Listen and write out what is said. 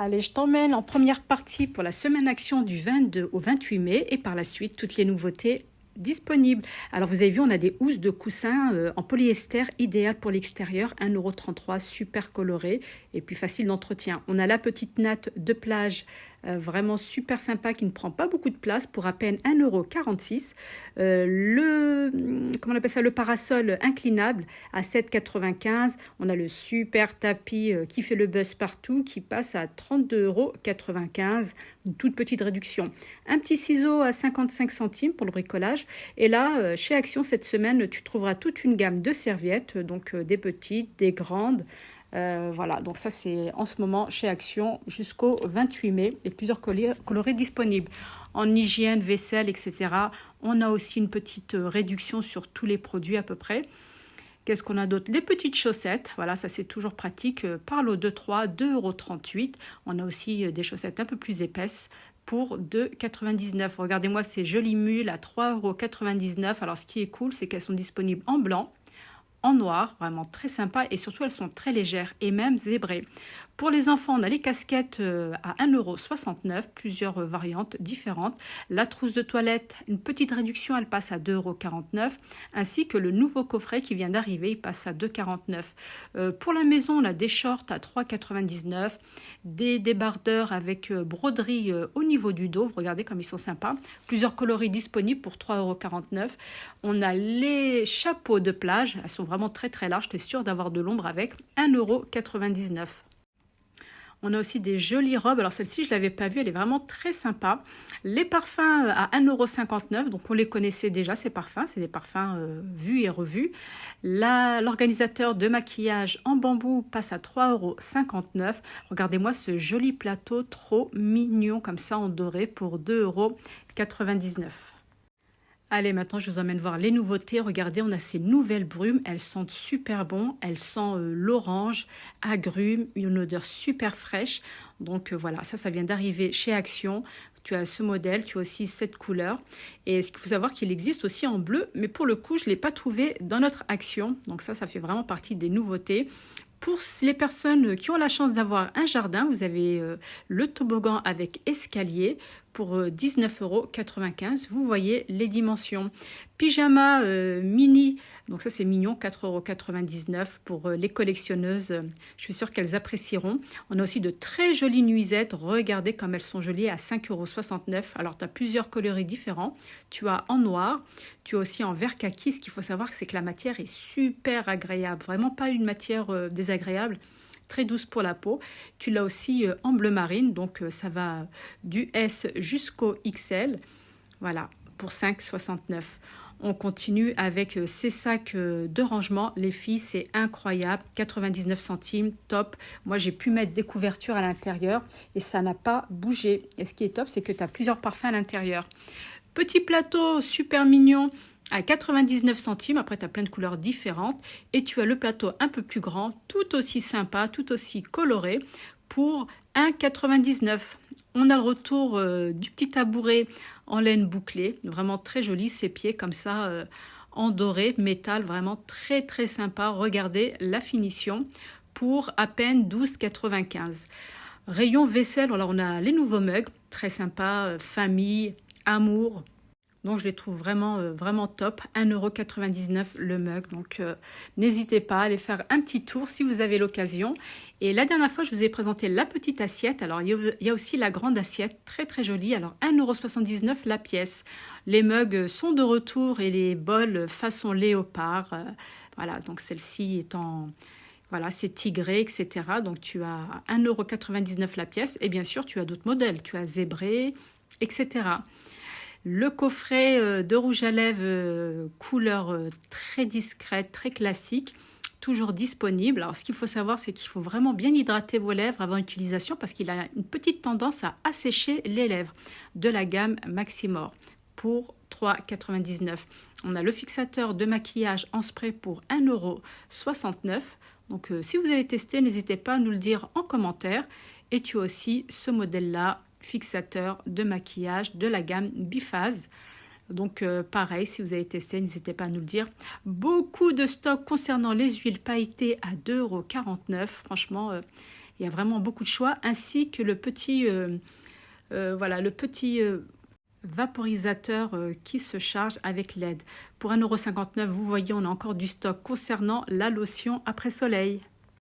Allez, je t'emmène en première partie pour la semaine action du 22 au 28 mai et par la suite toutes les nouveautés disponibles. Alors vous avez vu, on a des housses de coussins en polyester idéales pour l'extérieur, 1,33 €, super coloré et plus facile d'entretien. On a la petite natte de plage vraiment super sympa qui ne prend pas beaucoup de place pour à peine 1,46 €. Comment on appelle ça, le parasol inclinable à 7,95 €. On a le super tapis qui fait le buzz partout qui passe à 32,95 €. Une toute petite réduction. Un petit ciseau à 55 centimes pour le bricolage. Et là, chez Action, cette semaine, tu trouveras toute une gamme de serviettes, donc des petites, des grandes. Voilà, donc ça c'est en ce moment chez Action jusqu'au 28 mai et plusieurs coloris disponibles. En hygiène, vaisselle, etc. On a aussi une petite réduction sur tous les produits à peu près. Qu'est-ce qu'on a d'autre? Les petites chaussettes, voilà, ça c'est toujours pratique. Par lot de 3, 2,38 €. On a aussi des chaussettes un peu plus épaisses pour 2,99 €. Regardez-moi ces jolies mules à 3,99 €. Alors ce qui est cool, c'est qu'elles sont disponibles en blanc, en noir, vraiment très sympa et surtout elles sont très légères et même zébrées. Pour les enfants, on a les casquettes à 1,69 €, plusieurs variantes différentes. La trousse de toilette, une petite réduction, elle passe à 2,49 €, ainsi que le nouveau coffret qui vient d'arriver, il passe à 2,49 €. Pour la maison, on a des shorts à 3,99 €, des débardeurs avec broderie au niveau du dos, regardez comme ils sont sympas. Plusieurs coloris disponibles pour 3,49 €. On a les chapeaux de plage, elles sont vraiment très très larges, tu es sûr d'avoir de l'ombre avec, 1,99 €. On a aussi des jolies robes. Alors celle-ci, je ne l'avais pas vue, elle est vraiment très sympa. Les parfums à 1,59 €, donc on les connaissait déjà, ces parfums. C'est des parfums vus et revus. L'organisateur de maquillage en bambou passe à 3,59 €. Regardez-moi ce joli plateau trop mignon, comme ça en doré, pour 2,99 €. Allez, maintenant, je vous emmène voir les nouveautés. Regardez, on a ces nouvelles brumes. Elles sentent super bon. Elles sentent l'orange, agrumes, une odeur super fraîche. Donc, voilà, ça vient d'arriver chez Action. Tu as ce modèle, tu as aussi cette couleur. Et ce qu'il faut savoir qu'il existe aussi en bleu. Mais pour le coup, je ne l'ai pas trouvé dans notre Action. Donc, ça fait vraiment partie des nouveautés. Pour les personnes qui ont la chance d'avoir un jardin, vous avez le toboggan avec escalier pour 19,95 €. Vous voyez les dimensions. Pyjama mini, donc ça c'est mignon, 4,99 € pour les collectionneuses. Je suis sûre qu'elles apprécieront. On a aussi de très jolies nuisettes. Regardez comme elles sont jolies à 5,69 €. Alors tu as plusieurs coloris différents. Tu as en noir, tu as aussi en vert kaki. Ce qu'il faut savoir, c'est que la matière est super agréable. Vraiment pas une matière désagréable. Très douce pour la peau. Tu l'as aussi en bleu marine, donc ça va du S jusqu'au XL. Voilà, pour 5,69 €. On continue avec ces sacs de rangement. Les filles, c'est incroyable. 99 centimes, top. Moi, j'ai pu mettre des couvertures à l'intérieur et ça n'a pas bougé. Et ce qui est top, c'est que tu as plusieurs parfums à l'intérieur. Petit plateau super mignon à 99 centimes. Après, tu as plein de couleurs différentes. Et tu as le plateau un peu plus grand, tout aussi sympa, tout aussi coloré, pour 1,99 €. On a le retour du petit tabouret en laine bouclée, vraiment très joli, ses pieds comme ça en doré, métal, vraiment très très sympa. Regardez la finition pour à peine 12,95 €. Rayon vaisselle, alors on a les nouveaux mugs, très sympa, famille, amour. Donc je les trouve vraiment, vraiment top. 1,99 € le mug. Donc n'hésitez pas à aller faire un petit tour si vous avez l'occasion. Et la dernière fois, je vous ai présenté la petite assiette. Alors il y a aussi la grande assiette, très très jolie. Alors 1,79 € la pièce. Les mugs sont de retour et les bols façon léopard. Voilà, donc celle-ci est en... Voilà, c'est tigré, etc. Donc tu as 1,99 € la pièce. Et bien sûr, tu as d'autres modèles. Tu as zébré, etc. Le coffret de rouge à lèvres couleur très discrète, très classique, toujours disponible. Alors ce qu'il faut savoir, c'est qu'il faut vraiment bien hydrater vos lèvres avant utilisation parce qu'il a une petite tendance à assécher les lèvres de la gamme Maximor pour 3,99 €. On a le fixateur de maquillage en spray pour 1,69 €. Donc si vous allez tester, n'hésitez pas à nous le dire en commentaire. Et tu as aussi ce modèle-là, fixateur de maquillage de la gamme Biphase. Donc pareil, si vous avez testé, n'hésitez pas à nous le dire. Beaucoup de stock concernant les huiles pailletées à 2,49 €. Franchement, Il y a vraiment beaucoup de choix, ainsi que le petit, voilà, le petit vaporisateur qui se charge avec LED. Pour 1,59 €, vous voyez, on a encore du stock concernant la lotion après soleil.